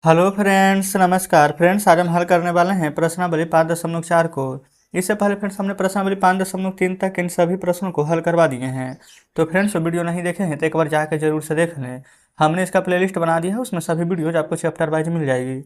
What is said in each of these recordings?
Hello friends, नमस्कार friends. आज हम हल करने वाले हैं प्रश्नावली 5.4 को। इससे पहले फ्रेंड्स हमने प्रश्नावली 5.3 तक इन सभी प्रश्नों को हल करवा दिए हैं। तो फ्रेंड्स वीडियो नहीं देखे हैं तो एक बार जाकर जरूर से देख लें। हमने इसका प्लेलिस्ट बना दिया है, उसमें सभी वीडियोज आपको चैप्टर वाइज मिल जाएगी।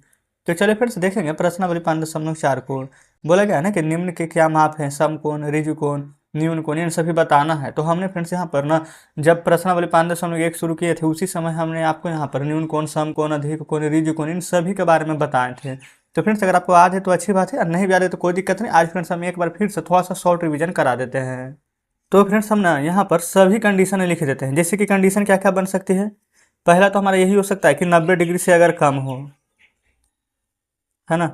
तो चलिए फ्रेंड्स देखेंगे प्रश्नावली 5.4 को। बोला गया है ना कि निम्न के क्या माप हैं, समकोण, ऋजुकोण, न्यून कोण, इन सभी बताना है। तो हमने फ्रेंड्स यहाँ पर ना जब प्रश्नावली 5.1 शुरू किए थे उसी समय हमने आपको यहाँ पर न्यून कोण, सम कोण, अधिक कोण, ऋजु कोण इन सभी के बारे में बताए थे। तो फ्रेंड्स अगर आपको याद है तो अच्छी बात है, और नहीं भी याद है तो कोई दिक्कत नहीं। आज फ्रेंड्स हम एक बार फिर से थोड़ा सा शॉर्ट रिवीजन करा देते हैं। तो फ्रेंड्स हम ना यहाँ पर सभी कंडीशन लिख देते हैं। जैसे कि कंडीशन क्या क्या बन सकती है। पहला तो हमारा यही हो सकता है कि 90 डिग्री से अगर कम हो, है ना।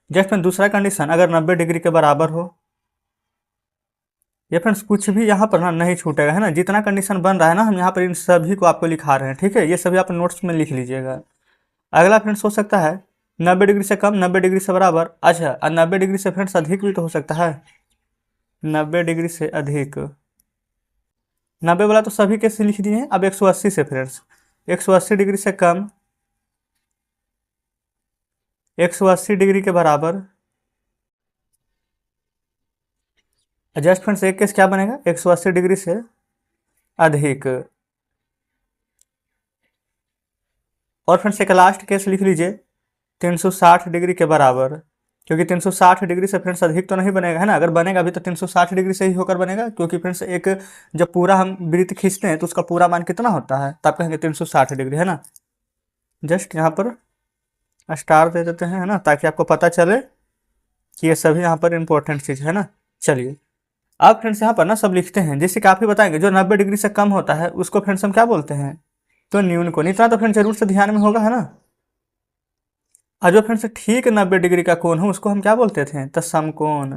जस्ट में दूसरा कंडीशन अगर 90 डिग्री के बराबर हो। ये फ्रेंड्स कुछ भी यहाँ पर ना नहीं छूटेगा, है ना। जितना कंडीशन बन रहा है ना हम यहाँ पर इन सभी को आपको लिखा रहे हैं, ठीक है। ये सभी आप नोट्स में लिख लीजिएगा। अगला फ्रेंड्स हो सकता है 90 डिग्री से कम, 90 डिग्री से बराबर। अच्छा, और 90 डिग्री से फ्रेंड्स अधिक भी तो हो सकता है। 90 डिग्री से अधिक, 90 वाला तो सभी कैसे लिख दिए हैं। अब 180 से फ्रेंड्स 180 डिग्री से कम, 180 डिग्री के बराबर। जस्ट फ्रेंड्स एक केस क्या बनेगा, 180 डिग्री से अधिक। और फ्रेंड्स एक लास्ट केस लिख लीजिए 360 डिग्री के बराबर। क्योंकि 360 डिग्री से फ्रेंड्स अधिक तो नहीं बनेगा, है ना। अगर बनेगा भी तो 360 डिग्री से ही होकर बनेगा, क्योंकि फ्रेंड्स एक जब पूरा हम वृत्त खींचते हैं तो उसका पूरा मान कितना होता है, तो आप कहेंगे 360 डिग्री, है ना। जस्ट यहाँ पर स्टार दे देते हैं, है ना, ताकि आपको पता चले कि ये सभी यहाँ पर इंपॉर्टेंट चीज़ है ना। चलिए अब फ्रेंड्स यहाँ पर ना सब लिखते हैं। जैसे कि आप ही बताएंगे जो 90 डिग्री से कम होता है उसको फ्रेंड्स हम क्या बोलते हैं, तो न्यून कोण। इतना तो फ्रेंड्स जरूर से ध्यान में होगा, है ना। और जो फ्रेंड्स ठीक 90 डिग्री का कोण हो उसको हम क्या बोलते थे, तो समकोण।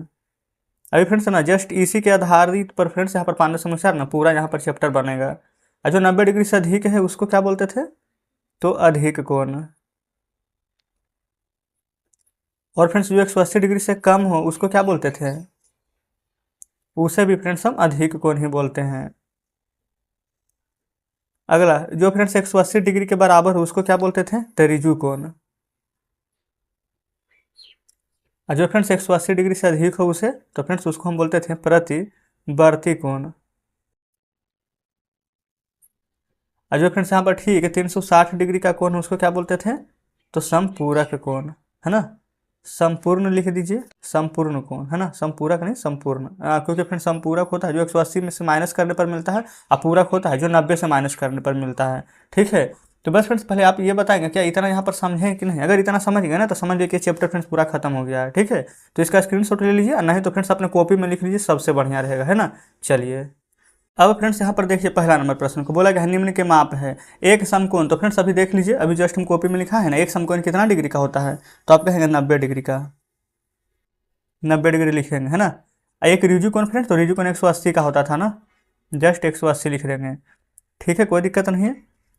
अभी फ्रेंड्स ना जस्ट इसी के आधारित पर फ्रेंड्स यहाँ पर 5.4 ना पूरा यहाँ पर चैप्टर बनेगा। और जो 90 डिग्री से अधिक है उसको क्या बोलते थे, तो अधिक कोण। और फ्रेंड्स जो 180 डिग्री से कम हो उसको क्या बोलते थे, उसे भी फ्रेंड्स हम अधिक कोण ही बोलते हैं। अगला जो फ्रेंड्स 180 डिग्री के बराबर हो उसको क्या बोलते थे, तो ऋजु कोण। और जो फ्रेंड्स 180 डिग्री से अधिक हो उसे, तो फ्रेंड्स उसको हम बोलते थे प्रतिवर्ती कोण। और जो फ्रेंड्स यहाँ पर ठीक है 360 डिग्री का कोण उसको क्या बोलते थे, तो समपूरक कोण, है ना। संपूर्ण लिख दीजिए, संपूर्ण कोण, है ना। संपूरक नहीं संपूर्ण, क्योंकि फ्रेंड्स संपूरक होता है जो 180 में से माइनस करने पर मिलता है, और पूरक होता है जो 90 से माइनस करने पर मिलता है, ठीक है। तो बस फ्रेंड्स पहले आप ये बताएंगे क्या इतना यहाँ पर समझें कि नहीं। अगर इतना समझ गए ना तो समझ लीजिए कि चैप्टर फ्रेंड्स पूरा खत्म हो गया है, ठीक है। तो इसका स्क्रीनशॉट ले लीजिए, नहीं तो फ्रेंड्स अपने कॉपी में लिख लीजिए, सबसे बढ़िया रहेगा, है ना। चलिए अब फ्रेंड्स यहाँ पर देखिए पहला नंबर प्रश्न को बोला गया निम्न के माप है एक समकोण। तो फ्रेंड्स अभी देख लीजिए, अभी जस्ट हम कॉपी में लिखा है ना, एक समकोण कितना डिग्री का होता है, तो आप कहेंगे 90 डिग्री का, 90 डिग्री लिखेंगे, है ना। एक ऋजु कोण फ्रेंड्स, तो ऋजु कोण 180 का होता था ना, जस्ट 180 लिख देंगे, ठीक है, कोई दिक्कत नहीं है।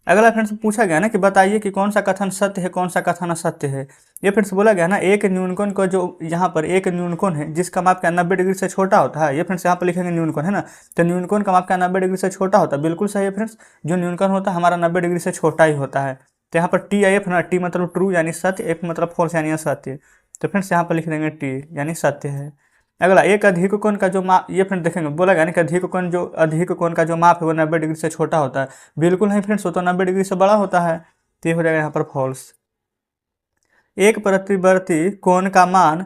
अगला फ्रेंड्स पूछा गया ना कि बताइए कि कौन सा कथन सत्य है, कौन सा कथन असत्य है। ये फ्रेंड्स बोला गया ना एक न्यूनकोण को, जो यहाँ पर एक न्यूनकोण है जिसका माप क्या 90 डिग्री से छोटा होता है। ये फ्रेंड्स यहाँ पर लिखेंगे न्यूनकोण, है ना। तो न्यूनकोण का माप क्या 90 डिग्री से छोटा होता है, बिल्कुल सही है फ्रेंड्स। जो न्यूनकोण होता है हमारा 90 डिग्री से छोटा ही होता है। तो यहाँ पर टी आई एफ ना, टी मतलब ट्रू यानी सत्य, एफ मतलब फॉल्स यानी असत्य। तो फ्रेंड्स यहाँ पर लिख देंगे टी यानी सत्य है। अगला एक अधिक कोण का जो माप, ये फ्रेंड देखेंगे बोला गया ना कि अधिक कोण का जो माप है वो 90 डिग्री से छोटा होता है। बिल्कुल नहीं फ्रेंड्स, वो तो 90 डिग्री से बड़ा होता है, तो ये हो जाएगा यहाँ पर फॉल्स। एक प्रतिवर्ती कोण का मान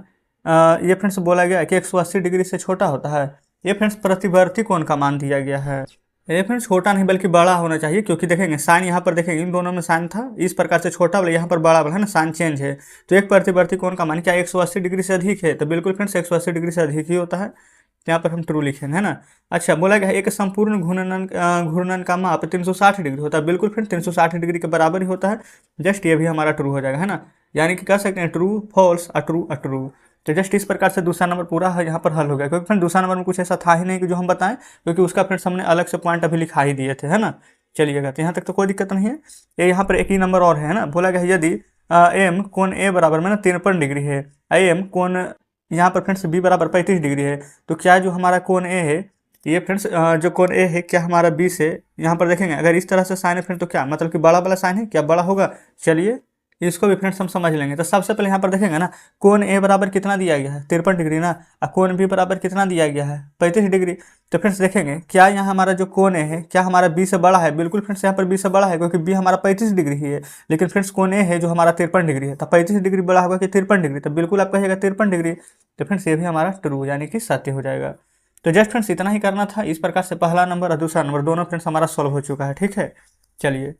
ये फ्रेंड्स बोला गया कि 180 डिग्री से छोटा होता है। ये फ्रेंड्स प्रतिवर्ती कोण का मान दिया गया है। ये फ्रेंड्स छोटा नहीं बल्कि बड़ा होना चाहिए, क्योंकि देखेंगे साइन यहाँ पर देखेंगे इन दोनों में साइन था इस प्रकार से छोटा वाला, यहाँ पर बड़ा वाला, है ना, साइन चेंज है। तो एक प्रतिवर्ती कोण का मान क्या 180 डिग्री से अधिक है, तो बिल्कुल फ्रेंड्स 180 डिग्री से अधिक ही होता है। तो यहाँ पर हम ट्रू लिखेंगे, है ना। अच्छा बोला गया एक संपूर्ण घूर्णन का माप 360 डिग्री होता है। बिल्कुल फ्रेंड्स 360 डिग्री के बराबर ही होता है। जस्ट ये भी हमारा ट्रू हो जाएगा, है ना। यानी कि कह सकते हैं ट्रू फॉल्स अट्रू अट्रू। तो जस्ट इस प्रकार से दूसरा नंबर पूरा है यहाँ पर हल हो गया, क्योंकि फ्रेंड दूसरा नंबर में कुछ ऐसा था ही नहीं कि जो हम बताएं, क्योंकि उसका फ्रेंड्स हमने अलग से पॉइंट अभी लिखा ही दिए थे, है ना। चलिएगा तो यहाँ तक तो कोई दिक्कत नहीं है। ये यहाँ पर एक ही नंबर और है ना, बोला गया यदि एम कोण ए बराबर में ना 53 डिग्री है, एम कोण यहाँ पर फ्रेंड्स बी बराबर 35 डिग्री है, तो क्या जो हमारा कोण ए है, ये फ्रेंड्स जो कोण ए है क्या हमारा बी से, यहाँ पर देखेंगे अगर इस तरह से साइन है फ्रेंड तो क्या मतलब कि बड़ा वाला साइन है, क्या बड़ा होगा। चलिए इसको भी फ्रेंड्स हम समझ लेंगे। तो सबसे पहले यहाँ पर देखेंगे ना, कोण ए बराबर कितना दिया गया है, 53 डिग्री ना, और कोण बी बराबर कितना दिया गया है, 35 डिग्री। तो फ्रेंड्स देखेंगे क्या यहाँ हमारा जो कोण ए है क्या हमारा बी से बड़ा है, बिल्कुल फ्रेंड्स यहाँ पर बी से बड़ा है, क्योंकि बी हमारा 35 डिग्री ही है। लेकिन फ्रेंड्स कोण ए है जो हमारा 53 डिग्री है, तो 35 डिग्री बड़ा होगा कि 53 डिग्री, तो बिल्कुल आप कहिएगा 53 डिग्री। तो फ्रेंड्स ये भी हमारा ट्रू यानी कि सत्य हो जाएगा। तो जस्ट फ्रेंड्स इतना ही करना था। इस प्रकार से पहला नंबर और दूसरा नंबर दोनों फ्रेंड्स हमारा सॉल्व हो चुका है। ठीक है, चलिए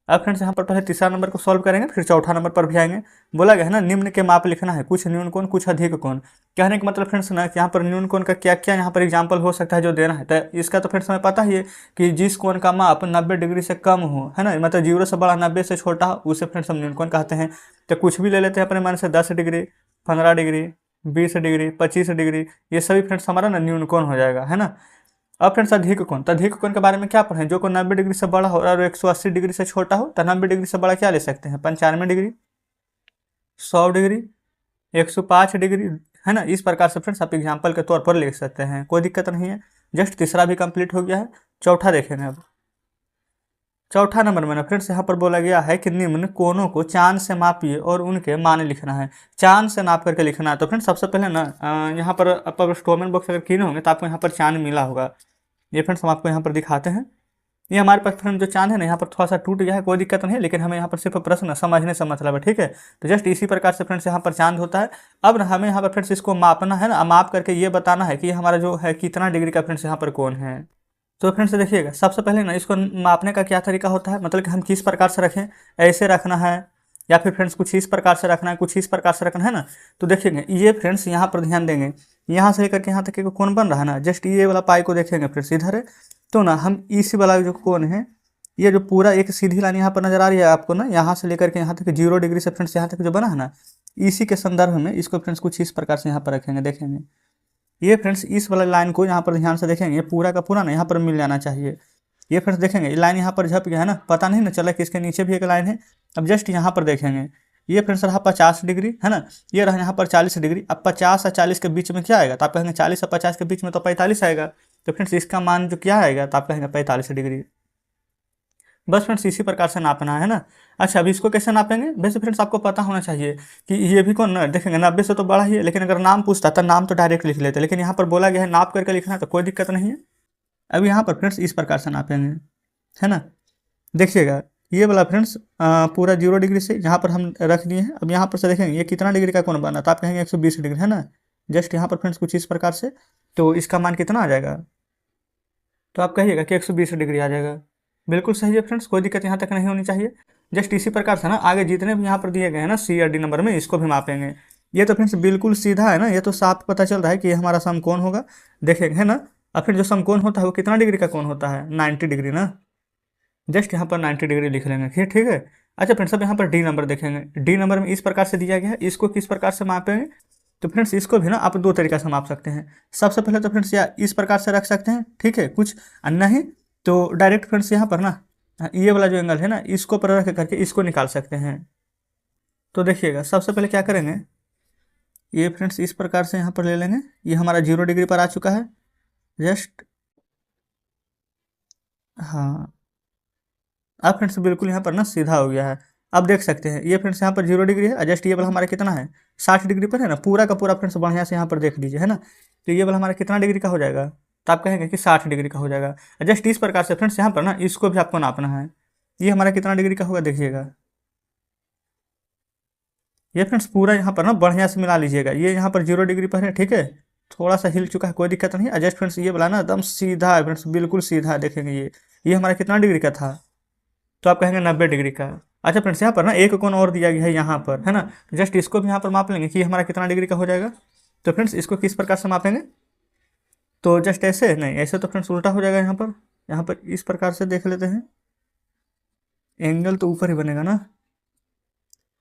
अब फ्रेंड्स यहाँ पर पहले तीसरा नंबर को सॉल्व करेंगे, फिर चौथा नंबर पर भी आएंगे। बोला गया है ना निम्न के माप लिखना है, कुछ न्यून कोण कुछ अधिक कोण। कहने का मतलब फ्रेंड्स ना कि यहाँ पर न्यून कोण का क्या क्या यहाँ पर एग्जांपल हो सकता है जो देना है। तो इसका तो फ्रेंड्स हमें पता ही है कि जिस कोण का माप 90 डिग्री से कम हो, है ना, मतलब 0 से बड़ा 90 से छोटा हो, उसे फ्रेंड्स हम न्यून कोण कहते हैं। तो कुछ भी ले लेते हैं अपने मन से, 10 डिग्री, 15 डिग्री, 20 डिग्री, 25 डिग्री, ये सभी फ्रेंड्स हमारा ना न्यून कोण हो जाएगा, है ना। अब फ्रेंड्स अधिक कोण, तो अधिक कोण के बारे में क्या पढ़ें, जो कोण 90 डिग्री से बड़ा हो और 180 डिग्री से छोटा हो, तो 90 डिग्री से बड़ा क्या ले सकते हैं, 95 डिग्री, 100 डिग्री, 105 डिग्री, है ना। इस प्रकार से फ्रेंड्स आप एग्जाम्पल के तौर पर लिख सकते हैं, कोई दिक्कत नहीं है। जस्ट तीसरा भी कंप्लीट हो गया है। चौथा देखेंगे अब। चौथा नंबर में ना फ्रेंड्स यहाँ पर बोला गया है कि निम्न कोणों को चांद से मापिए और उनके मान लिखना है। चांद से नाप करके लिखना है। तो फ्रेंड्स सबसे पहले ना यहाँ पर आप स्टोमेन बॉक्स अगर किए होंगे तो आपको यहाँ पर चांद मिला होगा। ये फ्रेंड्स हम आपको यहाँ पर दिखाते हैं। ये हमारे पास फ्रेंड जो चांद है ना यहाँ पर थोड़ा सा टूट गया है, कोई दिक्कत नहीं है, लेकिन हमें यहाँ पर सिर्फ प्रश्न समझने से मतलब है। ठीक है, तो जस्ट इसी प्रकार से फ्रेंड्स यहाँ पर चांद होता है। अब हमें यहाँ पर फ्रेंड्स इसको मापना है ना, माप करके ये बताना है कि हमारा जो है कितना डिग्री का फ्रेंड्स यहाँ पर कोण है। तो फ्रेंड्स देखिएगा सबसे पहले ना इसको मापने का क्या तरीका होता है, मतलब कि हम किस प्रकार से रखें, ऐसे रखना है या फिर फ्रेंड्स कुछ इस प्रकार से रखना है, कुछ इस प्रकार से रखना है ना। तो देखिएगा ये फ्रेंड्स यहाँ पर ध्यान देंगे, यहाँ से लेकर के यहाँ तक कोण बन रहा है ना, जस्ट ये वाला पाई को देखेंगे फ्रेंड्स इधर है, तो ना हम इसी वाला जो कोण है, ये जो पूरा एक सीधी लाइन यहाँ पर नजर आ रही है आपको ना, यहाँ से लेकर के यहाँ तक 0 डिग्री से फ्रेंड्स यहाँ तक जो बना है ना, इसी के संदर्भ में इसको फ्रेंड्स कुछ इस प्रकार से यहाँ पर रखेंगे। देखेंगे ये फ्रेंड्स इस वाला लाइन को यहाँ पर ध्यान से देखेंगे, पूरा का पूरा ना यहाँ पर मिल जाना चाहिए। ये फ्रेंड्स देखेंगे ये लाइन यहाँ पर झप गया है ना, पता नहीं ना चला कि इसके नीचे भी एक लाइन है। अब जस्ट यहाँ पर देखेंगे ये फ्रेंड्स रहा 50 डिग्री, है ना, ये रहा यहाँ पर 40 डिग्री। अब 50 और 40 के बीच में क्या आएगा, तो आप कहेंगे 40 और 50 के बीच में तो 45 आएगा। तो फ्रेंड्स इसका मान जो क्या आएगा, तो आप कहेंगे 45 डिग्री। बस फ्रेंड्स इसी प्रकार से नापना है ना। अच्छा अब इसको कैसे नापेंगे, वैसे फ्रेंड्स आपको पता होना चाहिए कि ये भी कौन ना, देखेंगे 90 से तो बड़ा ही है, लेकिन अगर नाम पूछता तो नाम तो डायरेक्ट लिख लेते, लेकिन यहाँ पर बोला गया है नाप करके लिखना है, तो कोई दिक्कत नहीं है। अब यहाँ पर फ्रेंड्स इस प्रकार से नापेंगे, है ना। देखिएगा ये वाला फ्रेंड्स पूरा 0 डिग्री से यहाँ पर हम रख दिए हैं। अब यहाँ पर से देखेंगे ये कितना डिग्री का कोण बना, तो आप कहेंगे 120 डिग्री, है ना। जस्ट यहाँ पर फ्रेंड्स कुछ इस प्रकार से, तो इसका मान कितना आ जाएगा, तो आप कहिएगा कि 120 डिग्री आ जाएगा। बिल्कुल सही है फ्रेंड्स, कोई दिक्कत यहाँ तक नहीं होनी चाहिए। जस्ट इसी प्रकार से ना आगे जितने भी यहाँ पर दिए गए हैं ना सी और डी नंबर में, इसको भी मापेंगे। ये तो फ्रेंड्स बिल्कुल सीधा है ना, ये तो साफ पता चल रहा है कि ये हमारा समकोण होगा। देखेंगे है ना। और फिर जो समकोण होता है वो कितना डिग्री का कोण होता है, 90 डिग्री ना। जस्ट यहाँ पर 90 डिग्री लिख लेंगे, ठीक है। अच्छा फ्रेंड्स अब यहाँ पर डी नंबर देखेंगे। डी नंबर में इस प्रकार से दिया गया है, इसको किस प्रकार से मापेंगे, तो फ्रेंड्स इसको भी ना आप दो तरीका से माप सकते हैं। सबसे पहले तो फ्रेंड्स या इस प्रकार से रख सकते हैं, ठीक है, कुछ नहीं तो डायरेक्ट फ्रेंड्स यहाँ पर ना ये वाला जो एंगल है ना, इसको पर रख करके इसको निकाल सकते हैं। तो देखिएगा सबसे पहले क्या करेंगे, ये फ्रेंड्स इस प्रकार से यहाँ पर ले लेंगे, ये हमारा 0 डिग्री पर आ चुका है। जस्ट हाँ अब फ्रेंड्स बिल्कुल यहाँ पर ना सीधा हो गया है। अब देख सकते हैं ये फ्रेंड्स यहाँ पर 0 डिग्री है, जस्ट ये वाला हमारा कितना है 60 डिग्री पर है ना, पूरा का पूरा फ्रेंड्स बढ़िया से यहाँ पर देख लीजिए, है ना। तो ये वाला हमारा कितना डिग्री का हो जाएगा, तो आप कहेंगे कि 60 डिग्री का हो जाएगा। जस्ट इस प्रकार से फ्रेंड्स यहाँ पर ना इसको भी आपको नापना है, ये हमारा कितना डिग्री का होगा देखिएगा। ये फ्रेंड्स पूरा यहाँ पर ना बढ़िया से मिला लीजिएगा, ये यहाँ पर 0 डिग्री पर है, ठीक है, थोड़ा सा हिल चुका है, कोई दिक्कत नहीं। एडजस्ट फ्रेंड्स ये वाला ना एकदम सीधा है फ्रेंड्स, बिल्कुल सीधा है। देखेंगे ये हमारा कितना डिग्री का था, तो आप कहेंगे 90 डिग्री का। अच्छा फ्रेंड्स यहाँ पर ना एक कोण और दिया गया है यहाँ पर, है ना, जस्ट इसको भी यहाँ पर माप लेंगे कि हमारा कितना डिग्री का हो जाएगा। तो फ्रेंड्स इसको किस प्रकार से मापेंगे, तो जस्ट ऐसे नहीं, ऐसे तो फ्रेंड्स उल्टा हो जाएगा। यहाँ पर इस प्रकार से देख लेते हैं, एंगल तो ऊपर ही बनेगा ना।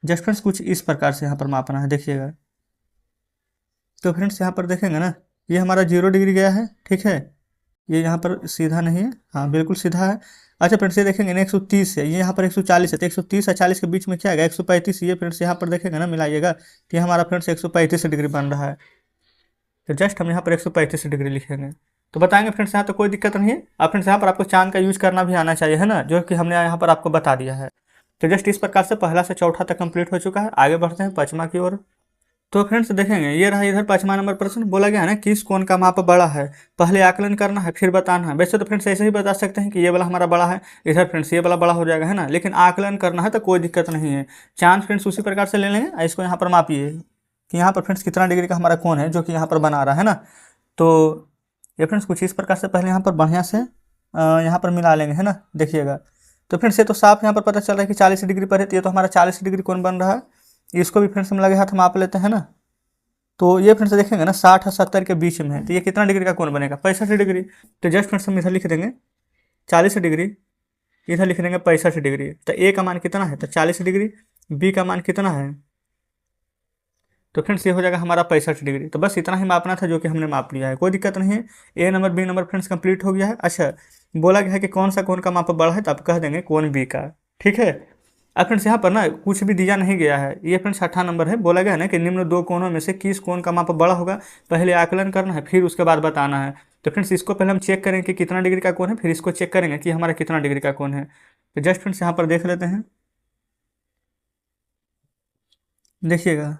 जस्ट फ्रेंड्स कुछ इस प्रकार से यहाँ पर मापना है, देखिएगा। तो फ्रेंड्स यहाँ पर देखेंगे ना, ये हमारा 0 डिग्री गया है, ठीक है, ये यहाँ पर सीधा नहीं है, हाँ बिल्कुल सीधा है। अच्छा फ्रेंड्स ये देखेंगे ना 130 है, ये यहाँ पर 140 है, तो 130 और 40 के बीच में क्या आएगा 135। ये फ्रेंड्स यहाँ पर देखेंगे ना मिलाइएगा कि हमारा फ्रेंड्स 135 डिग्री बन रहा है। तो जस्ट हम यहाँ पर 135 डिग्री लिखेंगे, तो बताएंगे फ्रेंड्स यहाँ तो कोई दिक्कत नहीं है। अब फ्रेंड्स यहाँ पर आपको चांद का यूज करना भी आना चाहिए, है ना, जो कि हमने यहाँ पर आपको बता दिया है। तो जस्ट इस प्रकार से पहला से चौथा तक कंप्लीट हो चुका है। आगे बढ़ते हैं पाँचवा की ओर। तो फ्रेंड्स देखेंगे, ये रहा इधर 5वां नंबर प्रश्न। बोला गया है ना किस कोण का माप बड़ा है, पहले आकलन करना है फिर बताना है। वैसे तो फ्रेंड्स ऐसे ही बता सकते हैं कि ये वाला हमारा बड़ा है, इधर फ्रेंड्स ये वाला बड़ा हो जाएगा, है ना, लेकिन आकलन करना है तो कोई दिक्कत नहीं है। चांस फ्रेंड्स उसी प्रकार से ले लेंगे। इसको यहाँ पर मापिए कि यहाँ पर फ्रेंड्स कितना डिग्री का हमारा कोण है जो कि यहाँ पर बना रहा है ना। तो ये फ्रेंड्स कुछ इस प्रकार से पहले यहाँ पर बढ़िया से यहाँ पर मिला लेंगे, है ना। देखिएगा, तो फ्रेंड्स ये तो साफ यहाँ पर पता चल रहा है कि 40 डिग्री पर है, तो ये तो हमारा 40 डिग्री कोण बन रहा है। इसको भी फ्रेंड्स हम लगे हाथ माप लेते हैं ना। तो ये फ्रेंड्स देखेंगे ना 60 और 70 के बीच में है, तो ये कितना डिग्री का कोण बनेगा, 65 डिग्री। तो जस्ट फ्रेंड्स हम इधर लिख देंगे 40 डिग्री, इधर लिख देंगे 65 डिग्री। तो ए का मान कितना है, तो 40 डिग्री, बी का मान कितना है, तो फ्रेंड्स ये हो जाएगा हमारा 65 डिग्री। तो बस इतना ही मापना था जो कि हमने माप लिया है, कोई दिक्कत नहीं है। A number B number friends complete हो गया है। अच्छा, बोला गया है कि कौन सा कोण का माप बड़ा है, तो आप कह देंगे कोण बी का, ठीक है। अब फ्रेंड्स यहाँ पर ना कुछ भी दिया नहीं गया है। ये फ्रेंड्स 6वां नंबर है। बोला गया है ना कि निम्न दो कोणों में से किस कोण का माप बड़ा होगा, पहले आकलन करना है फिर उसके बाद बताना है। तो फ्रेंड्स इसको पहले हम चेक करेंगे कि कितना डिग्री का कोण है, फिर इसको चेक करेंगे कि हमारा कितना डिग्री का कोण है। तो जस्ट फ्रेंड्स यहाँ पर देख लेते हैं, देखिएगा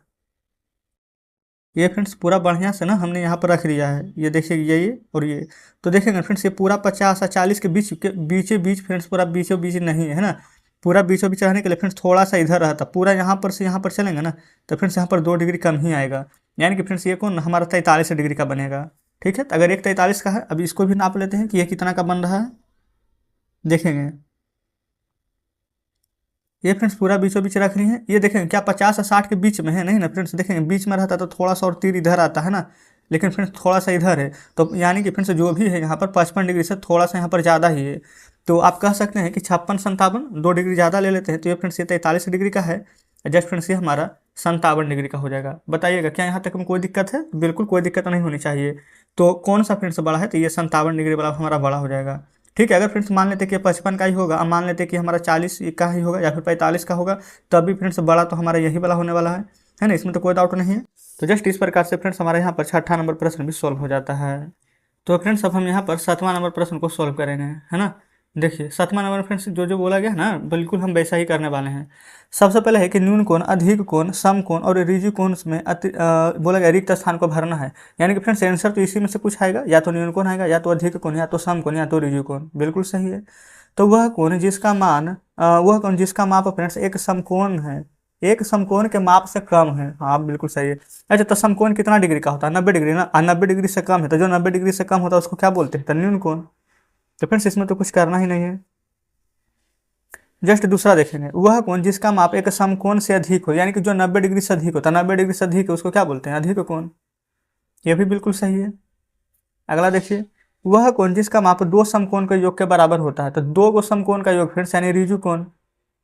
ये फ्रेंड्स पूरा बढ़िया से ना हमने यहाँ पर रख दिया है। ये देखिए ये और ये, तो देखेंगे फ्रेंड्स ये पूरा 50 और 40 के बीच फ्रेंड्स पूरा बीचों बीच नहीं है ना। पूरा बीचों बीच रहने के लिए फ्रेंड्स थोड़ा सा इधर रहता, पूरा यहाँ पर से यहाँ पर चलेंगे ना तो फ्रेंड्स यहाँ पर 2 डिग्री कम ही आएगा, यानी कि फ्रेंड्स ये कोण हमारा 43 डिग्री का बनेगा, ठीक है। तो अगर एक 43 का है, अब इसको भी नाप लेते हैं कि ये कितना का बन रहा है। देखेंगे ये फ्रेंड्स पूरा बीचों बीच रख रही है। ये देखेंगे क्या 50 और 60 के बीच में है, नहीं ना फ्रेंड्स। देखेंगे बीच में रहता तो थोड़ा सा और तीर इधर आता है ना, लेकिन फ्रेंड्स थोड़ा सा इधर है, तो यानी कि फ्रेंड्स जो भी है यहाँ पर 55 डिग्री से थोड़ा सा यहाँ पर ज़्यादा ही है। तो आप कह सकते हैं कि 56 57 2 डिग्री ज़्यादा ले लेते हैं, तो ये फ्रेंड्स ये 43 डिग्री का है। जस्ट फ्रेंड्स ये हमारा 57 डिग्री का हो जाएगा। बताइएगा क्या यहाँ तक में कोई दिक्कत है, बिल्कुल कोई दिक्कत नहीं होनी चाहिए। तो कौन सा फ्रेंड्स बड़ा है, तो ये 57 डिग्री वाला हमारा बड़ा हो जाएगा, ठीक है। अगर फ्रेंड्स मान लेते कि 55 का ही होगा, अब मान लेते कि हमारा 40 का ही होगा या फिर 45 का होगा, तब भी फ्रेंड्स बड़ा तो हमारा यही वाला होने वाला है ना, इसमें तो कोई डाउट नहीं है। तो जस्ट इस प्रकार से फ्रेंड्स हमारे यहाँ पर 6वां नंबर प्रश्न भी सॉल्व हो जाता है। तो फ्रेंड्स अब हम यहाँ पर 7वां नंबर प्रश्न को सॉल्व करेंगे, है ना। देखिए 7वां नंबर फ्रेंड्स जो जो बोला गया है ना, बिल्कुल हम वैसा ही करने वाले हैं। सबसे पहले है कि न्यून कोण, अधिक कोण, सम कोण और ऋजु कोण में बोला गया रिक्त स्थान को भरना है। यानी कि फ्रेंड्स आंसर तो इसी में से कुछ आएगा, या तो न्यून कोण आएगा, या तो अधिक कोण, या तो सम कोण, या तो ऋजु कोण, बिल्कुल सही है। तो वह कोण जिसका माप फ्रेंड्स एक समकोण है, एक समकोण के माप से कम है। हाँ बिल्कुल सही है। अच्छा, तो समकोण कितना डिग्री का होता है, 90 डिग्री ना। 90 डिग्री से कम है, तो जो 90 डिग्री से कम होता है उसको क्या बोलते हैं, तो न्यून कोण। तो फ्रेंड्स इसमें तो कुछ करना ही नहीं है। जस्ट दूसरा देखेंगे, वह कोण जिसका माप एक समकोण से अधिक हो, यानी कि जो 90 डिग्री से अधिक होता है, 90 डिग्री से अधिक है उसको क्या बोलते हैं, अधिक कोण। यह भी बिल्कुल सही है। अगला देखिए, वह कोण जिसका माप 2 समकोण के योग के बराबर होता है, तो 2 को समकोण का योग फ्रेंड्स यानी ऋजु कोण।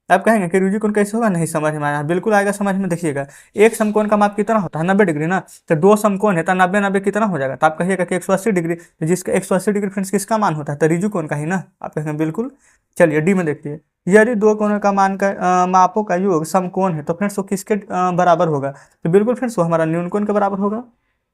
आप कहेंगे कि ऋजु कोण कैसे होगा, नहीं समझ में आया, बिल्कुल आएगा समझ में। देखिएगा एक समकोण का माप कितना होता है, 90 डिग्री ना, तो 2 समकोण है तो 90 90 कितना हो जाएगा, तो आप कहिएगा कि 180 डिग्री। तो जिसका 180 डिग्री फ्रेंड्स किसका मान होता है, तो ऋजु कोण का ही ना। आप कहेंगे बिल्कुल। चलिए डी में देखिए, यदि 2 कोणों का मान का मापों का योग समकोण है, तो फ्रेंड्स वो किसके बराबर होगा, तो बिल्कुल फ्रेंड्स वो हमारा न्यून कोण के बराबर होगा।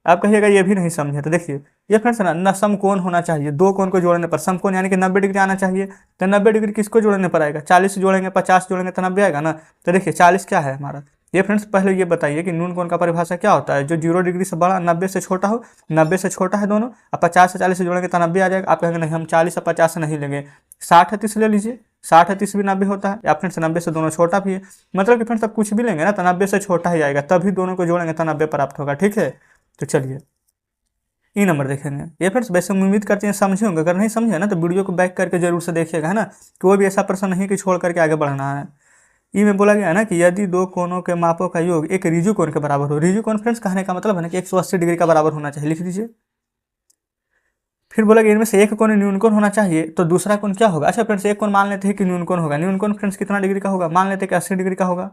आप कहिएगा ये भी नहीं समझे, तो देखिए ये फ्रेंड्स ना समकोण होना चाहिए, 2 कोण को जोड़ने पर समकोण यानी कि 90 डिग्री आना चाहिए। तो 90 डिग्री किसको जोड़ने पर आएगा, 40 जोड़ेंगे, 50 जोड़ेंगे तो 90 आएगा ना। तो देखिए 40 क्या है हमारा, ये फ्रेंड्स पहले ये बताइए कि न्यून कोण का परिभाषा क्या होता है, जो 0 डिग्री से बड़ा 90 से छोटा हो, 90 से छोटा है दोनों, अब 50 से 40 से जोड़ेंगे तो 90 आ जाएगा। आप कहेंगे नहीं हम 40 और 50 से नहीं लेंगे, 60 और 30 ले लीजिए, 60 और 30 भी 90 होता है, या फ्रेंड्स 90 से दोनों छोटा भी है। मतलब कि फ्रेंड्स आप कुछ भी लेंगे ना तो 90 से छोटा ही आएगा, तभी दोनों को जोड़ेंगे तो 90 प्राप्त होगा, ठीक है। तो चलिए ई नंबर देखेंगे। ये फ्रेंड्स वैसे उम्मीद करते हैं समझे होंगे, अगर नहीं समझे ना तो वीडियो को बैक करके जरूर से देखिएगा, है ना। कोई भी ऐसा प्रश्न नहीं कि छोड़ करके आगे बढ़ना है। ई में बोला गया है ना कि यदि 2 कोणों के मापों का योग एक ऋजु कोण के बराबर हो, ऋजु कोण फ्रेंड्स कहने का मतलब है ना कि 180 डिग्री का बराबर होना चाहिए, लिख दीजिए। फिर बोला कि इनमें से एक कोण न्यून कोण होना चाहिए, तो दूसरा कोण क्या होगा। अच्छा फ्रेंड्स एक कोण मान लेते हैं कि न्यून कोण होगा, न्यून कोण फ्रेंड्स कितना डिग्री का होगा, मान लेते हैं कि 80 डिग्री का होगा,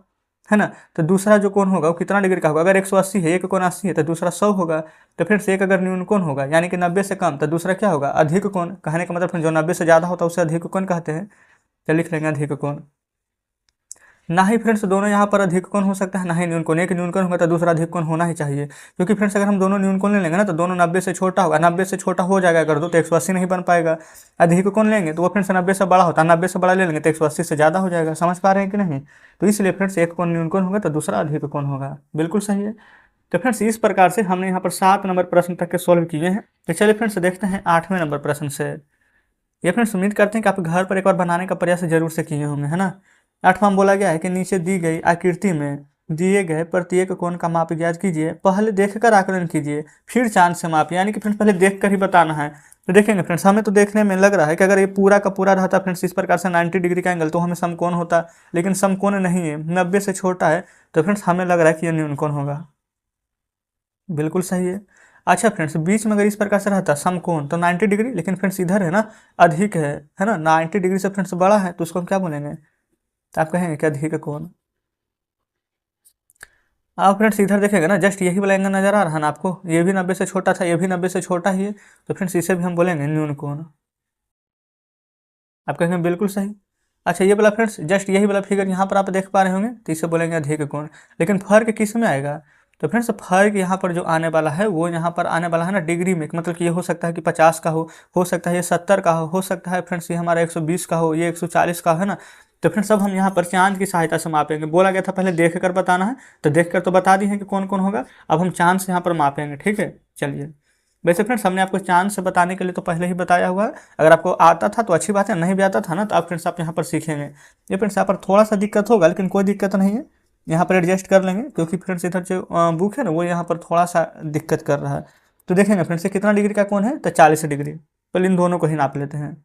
है ना। तो दूसरा जो कोण होगा वो कितना डिग्री का होगा, अगर 180 है, एक कोण 80 है, तो दूसरा 100 होगा। तो फ्रेंड्स एक अगर न्यून कोण होगा यानी कि 90 से कम, तो दूसरा क्या होगा, अधिक कोण। कहने का मतलब जो 90 से ज़्यादा होता है उसे अधिक कोण कहते हैं, तो लिख लेंगे अधिक कोण। ना ही फ्रेंड्स दोनों यहाँ पर अधिक कोण हो सकता है, ना ही न्यून कोण। एक न्यून कोण होगा तो दूसरा अधिक कोण होना ही चाहिए, क्योंकि फ्रेंड्स अगर हम दोनों न्यून कोण ले लेंगे ना तो दोनों 90 से छोटा होगा, 90 से छोटा हो जाएगा अगर तो 180 नहीं बन पाएगा। अधिक कोण लेंगे तो वो फ्रेंड्स 90 से बड़ा होता है, 90 से बड़ा ले लेंगे तो 180 से ज़्यादा हो जाएगा। समझ पा रहे हैं कि नहीं? तो इसलिए फ्रेंड्स एक कोण न्यून कोण होगा तो दूसरा अधिक कोण होगा। बिल्कुल सही है। तो फ्रेंड्स इस प्रकार से हमने यहाँ पर 7 नंबर प्रश्न तक के सॉल्व किए हैं। तो चलिए फ्रेंड्स देखते हैं 8वें नंबर प्रश्न से। ये फ्रेंड्स उम्मीद करते हैं कि आप घर पर एक बार बनाने का प्रयास जरूर से किए होंगे, है ना। 8वां में बोला गया है कि नीचे दी गई आकृति में दिए गए प्रत्येक कोण का माप ज्ञात कीजिए, पहले देखकर आकलन कीजिए, फिर चांद से माप। यानी कि फ्रेंड्स पहले देख कर ही बताना है। तो देखेंगे फ्रेंड्स, हमें तो देखने में लग रहा है कि अगर ये पूरा का पूरा रहता फ्रेंड्स इस प्रकार से 90 डिग्री का एंगल तो हमें समकोण होता, लेकिन समकोण नहीं है, 90 से छोटा है। तो फ्रेंड्स हमें लग रहा है कि ये न्यून कोण होगा। बिल्कुल सही है। अच्छा फ्रेंड्स, बीच में अगर इस प्रकार से रहता समकोण तो 90 डिग्री, लेकिन फ्रेंड्स इधर है ना अधिक है ना, 90 डिग्री से फ्रेंड्स बड़ा है, तो उसको हम क्या बोलेंगे? तो आप कहेंगे कि अधिक कोण। आप फ्रेंड्स इधर देखेंगे ना, जस्ट यही वाला एंगल नजर आ रहा है ना आपको, ये भी 90 से छोटा था, ये भी 90 से छोटा ही है, तो फ्रेंड्स इसे भी हम बोलेंगे न्यून कोण। आप कहेंगे बिल्कुल सही। अच्छा ये वाला फ्रेंड्स, जस्ट यही वाला फिगर यहाँ पर आप देख पा रहे होंगे, तो इसे बोलेंगे अधिक कोण। लेकिन फर्क किस में आएगा? तो फ्रेंड्स फर्क यहाँ पर जो आने वाला है वो यहाँ पर आने वाला है ना डिग्री में। मतलब कि ये हो सकता है कि 50 का हो सकता है ये 70 का हो सकता है फ्रेंड्स ये हमारा 120 का हो, ये 140 का है ना। तो फ्रेंड्स अब हम यहाँ पर चांद की सहायता से मापेंगे। बोला गया था पहले देख कर बताना है, तो देख कर तो बता दी है कि कौन कौन होगा, अब हम चांद से यहाँ पर मापेंगे। ठीक है, चलिए। वैसे फ्रेंड्स हमने आपको चांद से बताने के लिए तो पहले ही बताया हुआ है, अगर आपको आता था तो अच्छी बात है, नहीं भी आता था ना तो आप फ्रेंड्स आप यहाँ पर सीखेंगे। ये फ्रेंड्स यहाँ पर थोड़ा सा दिक्कत होगा, लेकिन कोई दिक्कत नहीं है, यहाँ पर एडजस्ट कर लेंगे, क्योंकि फ्रेंड्स इधर जो बुक है ना वो यहाँ पर थोड़ा सा दिक्कत कर रहा है। तो देखेंगे फ्रेंड्स ये कितना डिग्री का कोण है, तो 40 डिग्री। पहले इन दोनों को ही नाप लेते हैं।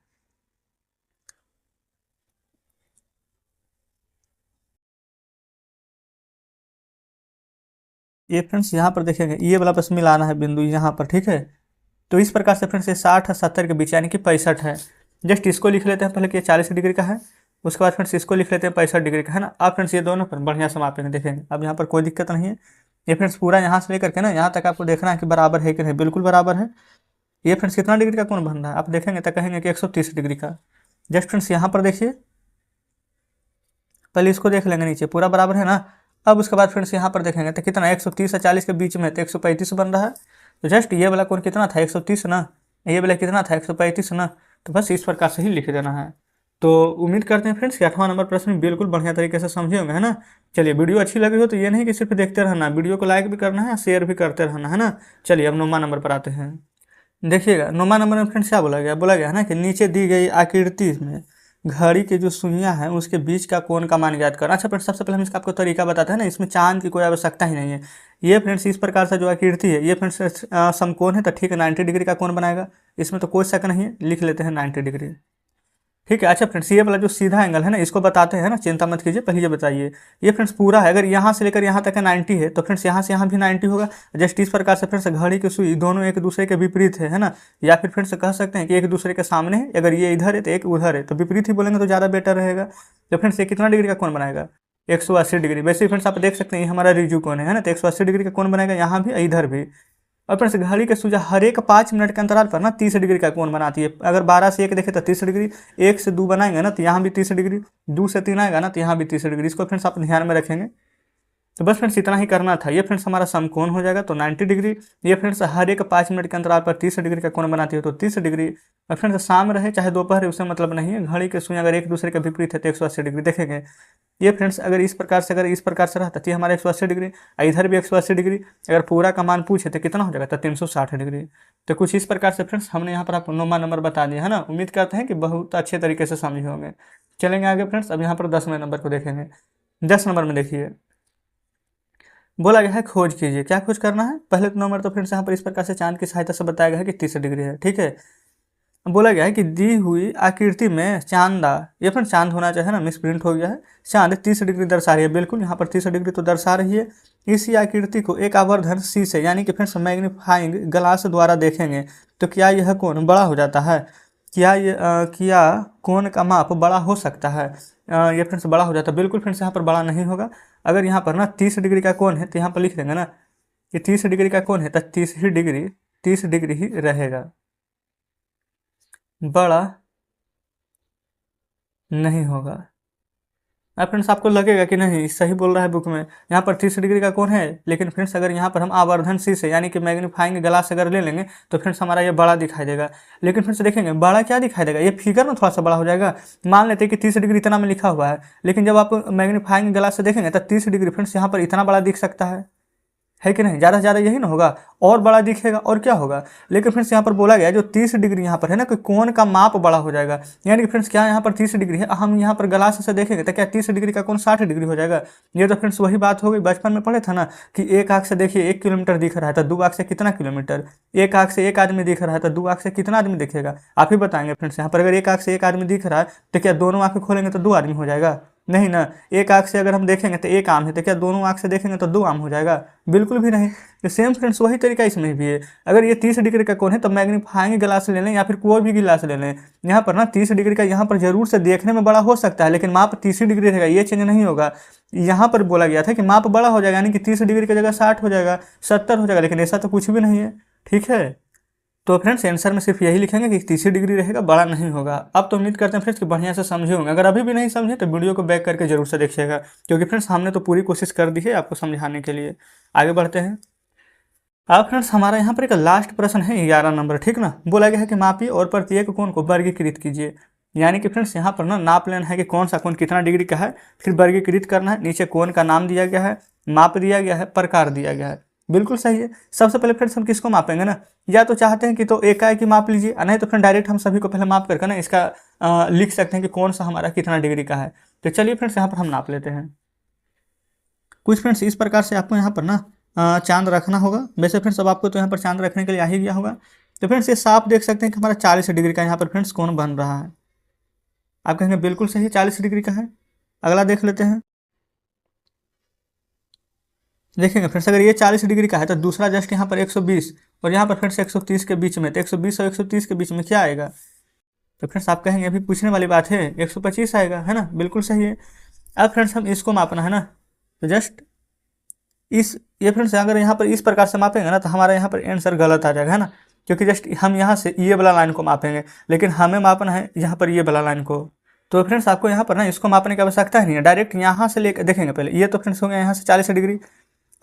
ये फ्रेंड्स यहाँ पर देखेंगे, ये वाला बस मिलाना है बिंदु यहाँ पर, ठीक है। तो इस प्रकार से फ्रेंड्स ये 60 और 70 के बीच यानी कि 65 है। जस्ट इसको लिख लेते हैं पहले कि ये 40 डिग्री का है, उसके बाद फ्रेंड्स इसको लिख लेते हैं 65 डिग्री का, है ना। अब फ्रेंड्स ये दोनों पर बढ़िया से मापेंगे, देखेंगे अब यहाँ पर कोई दिक्कत नहीं है। ये फ्रेंड्स पूरा यहाँ से लेकर के ना यहाँ तक आपको देखना है कि बराबर है कि नहीं, बिल्कुल बराबर है। ये फ्रेंड्स कितना डिग्री का कोण बन रहा है आप देखेंगे तो कहेंगे कि 130 डिग्री का। जस्ट फ्रेंड्स यहाँ पर देखिए, पहले इसको देख लेंगे, नीचे पूरा बराबर है ना। अब उसके बाद फ्रेंड्स यहाँ पर देखेंगे तो कितना 130 और 40 के बीच में तो 135 बन रहा है। तो जस्ट ये वाला कोण कितना था 130 ना, ये वाला कितना था 135 ना। तो बस इस प्रकार से ही लिख देना है। तो उम्मीद करते हैं फ्रेंड्स कि 8वां नंबर प्रश्न बिल्कुल बढ़िया तरीके से समझे होंगे, है ना। चलिए वीडियो अच्छी लगी हो तो ये नहीं कि सिर्फ देखते रहना, वीडियो को लाइक भी करना है, शेयर भी करते रहना, है ना। चलिए अब 9वां नंबर पर आते हैं। देखिएगा 9वां नंबर में फ्रेंड्स क्या बोला गया है ना कि नीचे दी गई आकृति में घड़ी की जो सुइयां हैं उसके बीच का कोण का मान ज्ञात करना। अच्छा फ्रेंड्स सबसे पहले हम इसका आपको तरीका बताते हैं ना, इसमें चांद की कोई आवश्यकता ही नहीं है। ये फ्रेंड्स इस प्रकार से जो आकृति है ये फ्रेंड्स समकोण है, तो ठीक है 90 डिग्री का कोण बनाएगा, इसमें तो कोई शक नहीं है, लिख लेते हैं 90 डिग्री। ठीक है। अच्छा फ्रेंड्स ये वाला जो सीधा एंगल है ना इसको बताते हैं ना, चिंता मत कीजिए, पहले ये बताइए। ये फ्रेंड्स पूरा है, अगर यहाँ से लेकर यहाँ तक का 90 है तो फ्रेंड्स यहाँ से यहाँ भी 90 होगा। जस्ट इस प्रकार से फ्रेंड्स घड़ी की सुई दोनों एक दूसरे के विपरीत है ना। या फिर फ्रेंड्स कह सकते हैं कि एक दूसरे के सामने है, अगर ये इधर है तो एक उधर है, तो विपरीत ही बोलेंगे तो ज़्यादा बेटर रहेगा। तो फ्रेंड्स ये कितना डिग्री का कोण बनाएगा 180 डिग्री। वैसे फ्रेंड्स आप देख सकते हैं ये हमारा रिजु कोण है ना, तो 180 डिग्री का कोण बनाएगा यहाँ भी इधर भी। और फ्रेंड्स घड़ी के सुइयां हर एक 5 मिनट के अंतराल पर ना 30 डिग्री का कोण बनाती है। अगर 12 से 1 देखें तो 30 डिग्री, 1 से 2 बनाएंगे ना तो यहाँ भी 30 डिग्री, 2 से 3 आएगा ना तो यहाँ भी 30 डिग्री। इसको फ्रेंड्स आप ध्यान में रखेंगे। तो बस फ्रेंड्स इतना ही करना था। ये फ्रेंड्स हमारा समकोण हो जाएगा तो 90 डिग्री। ये फ्रेंड्स हर एक 5 मिनट के अंतराल पर 30 डिग्री का कोण बनाती है तो 30 डिग्री। और फ्रेंड्स शाम रहे चाहे दोपहर है उससे मतलब नहीं है, घड़ी के सुइयां अगर एक दूसरे के विपरीत है तो 180 डिग्री देखेंगे। ये फ्रेंड्स अगर इस प्रकार से रहता तो ये हमारा 180 डिग्री, इधर भी 180 डिग्री। अगर पूरा का मान पूछे तो कितना हो जाएगा, तो 360 डिग्री। तो कुछ इस प्रकार से फ्रेंड्स हमने यहाँ पर आपको 9वां नंबर बता दिया, है ना। उम्मीद करते हैं कि बहुत अच्छे तरीके से समझे होंगे। चलेंगे आगे फ्रेंड्स, अब यहाँ पर 10वें नंबर को देखेंगे। 10 नंबर में देखिए बोला गया है खोज कीजिए। क्या खोज करना है? पहले तो नंबर तो फ्रेंड्स यहाँ पर इस प्रकार से चांद की सहायता से बताया गया है कि 30 डिग्री है, ठीक है। बोला गया है कि दी हुई आकृति में चांदा, ये फ्रेंड्स चांद होना चाहिए ना, मिस प्रिंट हो गया है। चांद 30 डिग्री दर्शा रही है, बिल्कुल यहाँ पर 30 डिग्री तो दर्शा रही है। इसी आकृति को एक आवर्धन शीशे यानी कि फ्रेंड्स मैग्नीफाइंग ग्लास द्वारा देखेंगे तो क्या यह कोण बड़ा हो जाता है? क्या कोण का माप बड़ा हो सकता है? ये फ्रेंड्स बड़ा हो जाता है, बिल्कुल फ्रेंड्स यहाँ पर बड़ा नहीं होगा। अगर यहाँ पर ना 30 डिग्री का कोण है तो यहाँ पर लिख देंगे ना कि 30 डिग्री का कोण है तो 30 डिग्री ही रहेगा, बड़ा नहीं होगा। अब फ्रेंड्स आपको लगेगा कि नहीं सही बोल रहा है बुक में, यहाँ पर 30 डिग्री का कोण है, लेकिन फ्रेंड्स अगर यहाँ पर हम आवर्धन सी से यानी कि मैग्नीफाइंग ग्लास अगर ले लेंगे तो फ्रेंड्स हमारा ये बड़ा दिखाई देगा। लेकिन फ्रेंड्स देखेंगे बड़ा क्या दिखाई देगा, ये फिगर ना थोड़ा सा बड़ा हो जाएगा। मान लेते हैं कि 30 डिग्री इतना में लिखा हुआ है, लेकिन जब आप मैग्नीफाइंग ग्लास से देखेंगे तो 30 डिग्री फ्रेंड्स यहाँ पर इतना बड़ा दिख सकता है कि नहीं, ज़्यादा से ज़्यादा यही ना होगा, और बड़ा दिखेगा और क्या होगा। लेकिन फ्रेंड्स यहाँ पर बोला गया जो 30 डिग्री यहाँ पर है ना कि कोण का माप बड़ा हो जाएगा, यानी कि फ्रेंड्स क्या यहाँ पर 30 डिग्री है, हम यहाँ पर ग्लास से देखेंगे तो क्या 30 डिग्री का कोण 60 डिग्री हो जाएगा। ये तो फ्रेंड्स वही बात हो गई, बचपन में पढ़े था ना कि एक आँख से देखिए 1 किलोमीटर दिख रहा है तो 2 आँख से कितना किलोमीटर, एक आँख से एक आदमी दिख रहा है तो 2 आँख से कितना आदमी दिखेगा, आप ही बताएंगे फ्रेंड्स। यहाँ पर अगर एक आँख से एक आदमी दिख रहा है तो क्या दोनों आँखें खोलेंगे तो 2 आदमी हो जाएगा, नहीं ना। एक आँख से अगर हम देखेंगे तो एक आम है तो क्या दोनों आँख से देखेंगे तो 2 आम हो जाएगा, बिल्कुल भी नहीं। तो सेम फ्रेंड्स वही तरीका इसमें भी है, अगर ये 30 डिग्री का कोण है तो मैग्नीफाइंग ग्लास ले लें या फिर कोई भी गिलास ले लें, यहाँ पर ना 30 डिग्री का यहाँ पर जरूर से देखने में बड़ा हो सकता है, लेकिन माप 30 डिग्री रहेगा, ये चेंज नहीं होगा। यहाँ पर बोला गया था कि माप बड़ा हो जाएगा, यानी कि 30 डिग्री की जगह 60 हो जाएगा, 70 हो जाएगा, लेकिन ऐसा तो कुछ भी नहीं है, ठीक है। तो फ्रेंड्स आंसर में सिर्फ यही लिखेंगे कि 30 डिग्री रहेगा, बड़ा नहीं होगा। अब तो उम्मीद करते हैं फ्रेंड्स कि बढ़िया से समझे होंगे, अगर अभी भी नहीं समझे तो वीडियो को बैक करके जरूर से देखिएगा, क्योंकि फ्रेंड्स हमने तो पूरी कोशिश कर दी है आपको समझाने के लिए। आगे बढ़ते हैं। अब फ्रेंड्स हमारा यहाँ पर एक लास्ट प्रश्न है 11 नंबर, ठीक ना। बोला गया है कि मापिए और प्रत्येक कोण को वर्गीकृत कीजिए, यानी कि फ्रेंड्स यहाँ पर ना नाप लेना है कि कौन सा कोण कितना डिग्री का है, फिर वर्गीकृत करना है। नीचे कोण का नाम दिया गया है, माप दिया गया है, प्रकार दिया गया है, बिल्कुल सही है। सबसे पहले फ्रेंड्स हम किसको मापेंगे ना, या तो चाहते हैं कि तो एकाएक की माप लीजिए, नहीं तो फ्रेंड डायरेक्ट हम सभी को पहले माप करके ना इसका लिख सकते हैं कि कौन सा हमारा कितना डिग्री का है। तो चलिए फ्रेंड्स यहाँ पर हम नाप लेते हैं। कुछ फ्रेंड्स इस प्रकार से आपको यहाँ पर ना चांद रखना होगा। वैसे फ्रेंड्स अब आपको तो यहाँ पर चांद रखने के लिए आ ही गया होगा। तो फ्रेंड्स ये साफ देख सकते हैं कि हमारा 40 डिग्री का यहाँ पर फ्रेंड्स कोण बन रहा है। आप कहेंगे बिल्कुल सही 40 डिग्री का है। अगला देख लेते हैं। देखेंगे फ्रेंड्स अगर ये 40 डिग्री का है तो दूसरा जस्ट यहाँ पर 120 और यहाँ पर फ्रेंड्स 130 के बीच में, तो 120 और 130 के बीच में क्या आएगा। तो फ्रेंड्स आप कहेंगे अभी पूछने वाली बात है, 125 आएगा, है ना, बिल्कुल सही है। अब फ्रेंड्स हम इसको मापना है ना, तो जस्ट ये फ्रेंड्स अगर यहाँ पर इस प्रकार से मापेंगे ना तो हमारा यहाँ पर आंसर गलत आ जाएगा, है ना, क्योंकि जस्ट हम यहाँ से ये वाला लाइन को मापेंगे, लेकिन हमें मापना है यहाँ पर ये वाला लाइन को। तो फ्रेंड्स आपको यहाँ पर ना इसको मापने की आवश्यकता ही नहीं है, डायरेक्ट यहाँ से लेकर देखेंगे पहले। ये तो फ्रेंड्स हो गया यहाँ से 40 डिग्री।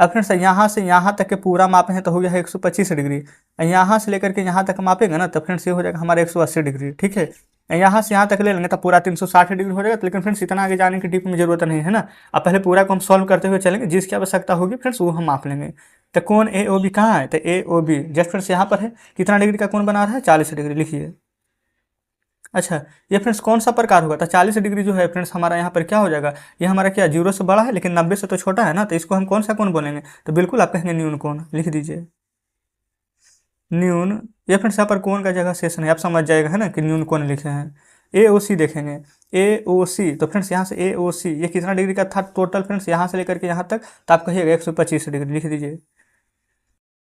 अब फ्रेंड्स यहाँ से यहाँ तक के पूरा मापे हैं तो हो गया है 125 डिग्री। यहाँ से लेकर के यहाँ तक मापेंगे ना तो फ्रेंड्स ये हो जाएगा हमारा 180 डिग्री, ठीक है। यहाँ से यहाँ तक ले लेंगे तो पूरा 360 डिग्री हो जाएगा। तो लेकिन फ्रेंड्स इतना आगे जाने की डीप में जरूरत नहीं है ना, अब पहले पूरा को हम सॉल्व करते हुए चलेंगे, जिसकी आवश्यकता होगी फ्रेंड्स वो हम माप लेंगे। तो कोण ए ओ बी कहाँ है, तो ए ओ बी जस्ट फ्रेंड्स यहाँ पर है, कितना डिग्री का कोण बना रहा है, 40 डिग्री, लिखिए। अच्छा ये फ्रेंड्स कौन सा प्रकार होगा, तो 40 डिग्री जो है फ्रेंड्स हमारा यहाँ पर क्या हो जाएगा, ये हमारा क्या 0 से बड़ा है लेकिन 90 से तो छोटा है ना, तो इसको हम कौन सा कोण बोलेंगे, तो बिल्कुल आप कहेंगे न्यून कोण, लिख दीजिए न्यून। ये फ्रेंड्स यहाँ पर कोण का जगह शेष नहीं, आप समझ जाएगा है ना कि न्यून कोण लिखे हैं। ए ओ सी देखेंगे, ए ओ सी, तो फ्रेंड्स यहाँ से ए ओ सी ये कितना डिग्री का था टोटल फ्रेंड्स यहाँ से लेकर के यहाँ तक, तो आप कहिएगा 125 डिग्री, लिख दीजिए।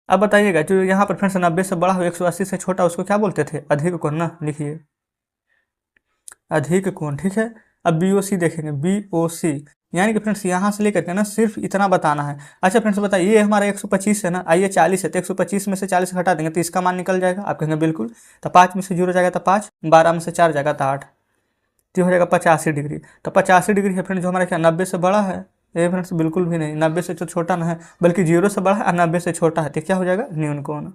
अब बताइएगा जो यहाँ पर फ्रेंड्स 90 से बड़ा हो 180 से छोटा उसको क्या बोलते थे, अधिक कोण ना, लिखिए अधिक कोण, ठीक है। अब बी ओ सी देखेंगे, बी ओ सी यानी कि फ्रेंड्स यहाँ से लेकर के ना सिर्फ इतना बताना है। अच्छा फ्रेंड्स बताइए ये हमारा 125 है ना, आइए 40 है तो 125 में से 40 घटा देंगे तो इसका मान निकल जाएगा, आप कहेंगे बिल्कुल। तो 5 में से 0 जाएगा तो 5, 12 में से 4 जाएगा तो 8, तो हो जाएगा 85 डिग्री। तो 85 डिग्री है फ्रेंड्स जो हमारा क्या 90 से बड़ा है, ये फ्रेंड्स बिल्कुल भी नहीं, 90 से तो छोटा ना है बल्कि 0 से बड़ा है और 90 से छोटा है, तो क्या हो जाएगा न्यून कोण।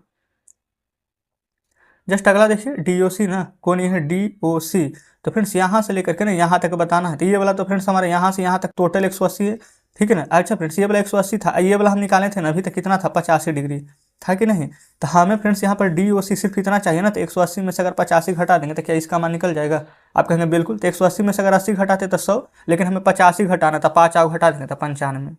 जस्ट अगला देखिए डी ओ सी ना, कौन ये है डी ओ सी। तो फ्रेंड्स यहाँ से लेकर के ना यहाँ तक बताना है, तो ये वाला तो फ्रेंड्स हमारे यहाँ से यहाँ तक टोटल 180 है, ठीक है ना। अच्छा फ्रेंड्स ये वाला 180 था, ये वाला हम निकाले थे ना अभी तक कितना था 85 डिग्री था कि नहीं। तो हमें फ्रेंड्स यहाँ पर डी ओ सी सिर्फ इतना चाहिए ना, तो 180 में से अगर 85 घटा देंगे तो क्या इसका मान निकल जाएगा, आप कहेंगे बिल्कुल। तो 180 में से अगर 80 घटाते तो 100, लेकिन हमें 85 घटाना था, 5 और घटा देंगे तो 95।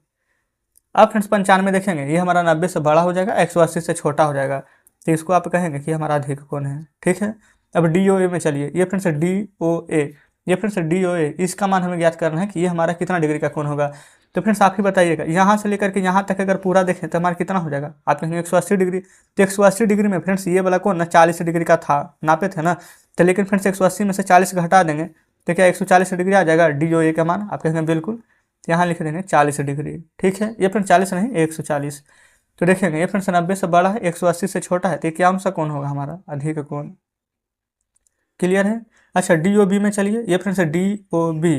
अब फ्रेंड्स 95 देखेंगे ये हमारा 90 से बड़ा हो जाएगा, 180 से छोटा हो जाएगा, तो इसको आप कहेंगे कि हमारा अधिक कोण है, ठीक है। अब डी ओ ए में चलिए, ये फ्रेंड्स डी ओ ए, ये फ्रेंड्स डी ओ ए, इसका मान हमें ज्ञात करना है कि ये हमारा कितना डिग्री का कोण होगा। तो फ्रेंड्स आप ही बताइएगा, यहाँ से लेकर के यहाँ तक अगर पूरा देखें तो हमारा कितना हो जाएगा, आप कहेंगे 180 डिग्री। तो 180 डिग्री में फ्रेंड्स ये वाला कोण ना 40 डिग्री का था, नापे थे ना, तो लेकिन फ्रेंड्स 180 में से 40 घटा देंगे तो क्या 140 डिग्री आ जाएगा डी ओ ए का मान, आप कहेंगे बिल्कुल। यहाँ लिख देंगे 40 डिग्री, ठीक है। ये फ्रेंड्स 40 नहीं 140। तो देखेंगे ये फ्रेंड्स 90 से बड़ा है 180 से छोटा है, तो क्या सा कोण होगा हमारा, अधिक कोण, क्लियर है। अच्छा डी ओ बी में चलिए, ये फ्रेंड्स डी ओ बी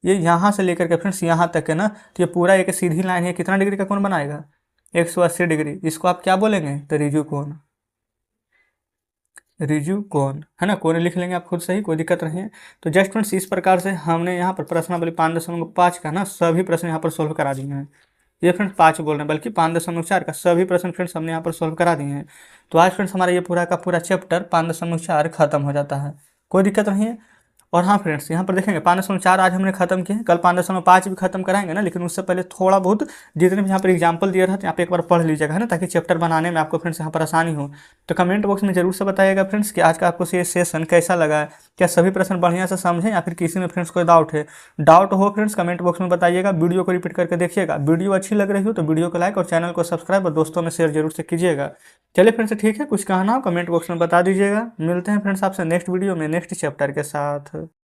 ये यहाँ से लेकर के फ्रेंड्स यहाँ तक है ना, तो ये पूरा एक सीधी लाइन है, कितना डिग्री का कोण बनाएगा 180 डिग्री। इसको आप क्या बोलेंगे, तो रिजु कोण, रिजु कोण है ना, कोण लिख लेंगे आप खुद से ही, कोई दिक्कत नहीं है। तो जस्ट फ्रेंड्स इस प्रकार से हमने यहाँ पर प्रश्नावली 5.5 का ना सभी प्रश्न यहाँ पर सोल्व करा दिए हैं। ये फ्रेंड्स 5 बोल रहे हैं, बल्कि 5.4 का सभी प्रश्न फ्रेंड्स हमने यहाँ पर सोल्व करा दिए हैं। तो आज फ्रेंड्स हमारा ये पूरा का पूरा चैप्टर 5.4 खत्म हो जाता है, कोई दिक्कत नहीं है। और हाँ फ्रेंड्स, यहाँ पर देखेंगे 5.4 आज हमने खत्म किए, कल 5.5 भी खत्म कराएंगे ना, लेकिन उससे पहले थोड़ा बहुत जितने भी यहाँ पर एग्जाम्पल दिया रहता है यहाँ पे एक बार पढ़ लीजिएगा, है ना, ताकि चैप्टर बनाने में आपको फ्रेंड्स यहाँ पर आसानी हो। तो कमेंट बॉक्स में जरूर से बताइएगा फ्रेंड्स कि आज का आपको ये सेशन कैसा लगा है, क्या सभी प्रश्न बढ़िया से समझें या फिर किसी में फ्रेंड्स कोई डाउट हो फ्रेंड्स कमेंट बॉक्स में बताइएगा। वीडियो को रिपीट करके देखिएगा, वीडियो अच्छी लग रही हो तो वीडियो को लाइक और चैनल को सब्सक्राइब और दोस्तों में शेयर जरूर से कीजिएगा। चलिए फ्रेंड्स, ठीक है, कुछ कहना हो कमेंट बॉक्स में बता दीजिएगा। मिलते हैं फ्रेंड्स आपसे नेक्स्ट वीडियो में नेक्स्ट चैप्टर के साथ।